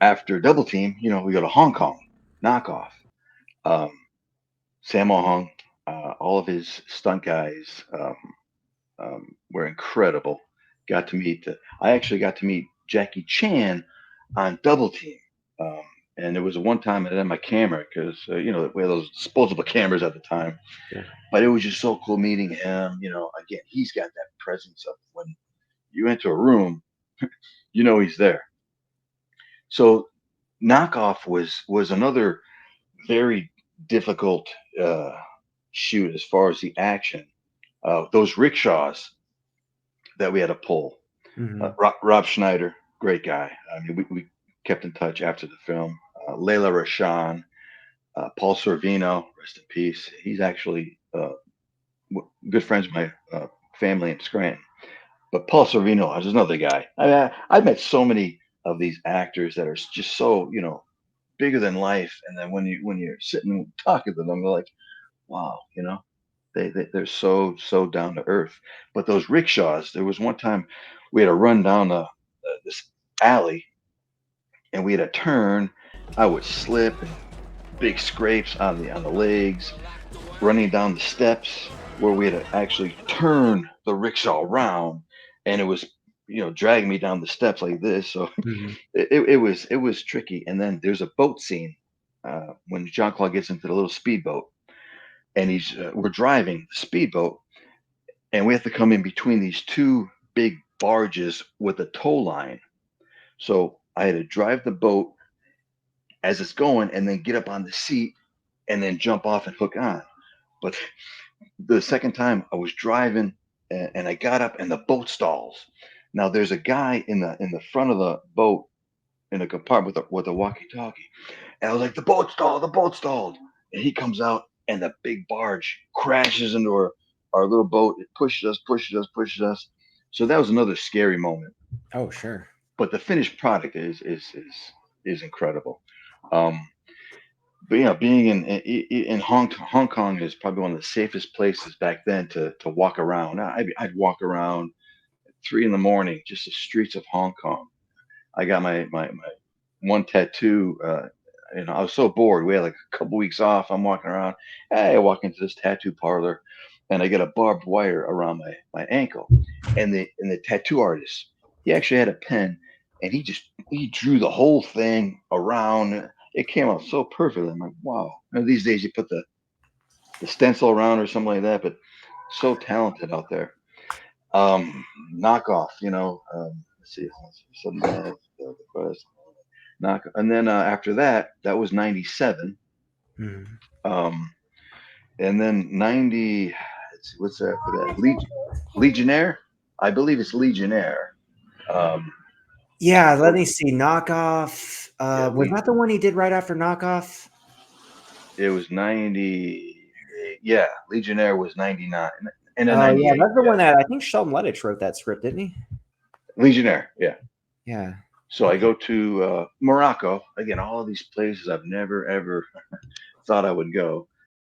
after Double Team, we go to Hong Kong, knockoff. Um, Sammo Hung, all of his stunt guys were incredible. I actually got to meet Jackie Chan on Double Team. Um, and it was one time I had my camera because, we had those disposable cameras at the time. Sure. But it was just so cool meeting him. Again, he's got that presence of when you enter a room, he's there. So knockoff was another very difficult uh, shoot as far as the action. Those rickshaws that we had to pull. Hmm. Rob Schneider, great guy. I mean, we kept in touch after the film. Layla Rashan, Paul Sorvino, rest in peace. He's actually good friends with my family in Scranton. But Paul Sorvino is another guy. I've met so many of these actors that are just so bigger than life, and then when you're sitting and talking to them, they're like, wow, they're so down to earth. But those rickshaws, there was one time we had to run down this alley, and we had to turn. I would slip and big scrapes on the legs, running down the steps where we had to actually turn the rickshaw around, and it was dragging me down the steps like this. So Hmm. it was tricky. And then there's a boat scene when Jean Claude gets into the little speedboat, and we're driving the speedboat, and we have to come in between these two big barges with a tow line. So I had to drive the boat as it's going, and then get up on the seat, and then jump off and hook on. But the second time I was driving, and I got up and the boat stalls. Now there's a guy in the front of the boat in a compartment with a walkie-talkie, and I was like, the boat stalled, and he comes out, and the big barge crashes into our little boat. It pushes us. So that was another scary moment. Oh, sure. But the finished product is incredible. Um, but being in Hong Kong is probably one of the safest places back then to walk around. I'd walk around at 3 in the morning, just the streets of Hong Kong. I got my one tattoo. I was so bored. We had like a couple weeks off. I'm walking around. Hey, I walk into this tattoo parlor, and I get a barbed wire around my ankle. And the tattoo artist, he actually had a pen, and he drew the whole thing around. It came out so perfectly. I'm like, wow. These days you put the stencil around or something like that, but so talented out there. Knockoff, let's see, something that the quest knock, and then after that was 97. Hmm. Um, and then 90. Let's see, what's after that? Legionnaire, I believe it's Legionnaire. Um, Yeah, let me see. Knockoff. yeah, Was that the one he did right after Knockoff? it was 90. Yeah, Legionnaire was 99, and then Oh, yeah, 98. that's the Yeah, one that I think Sheldon Lettich wrote that script, didn't he? Legionnaire. Yeah. Yeah. So I Okay. go to Morocco again. All of these places I've never ever thought I would go.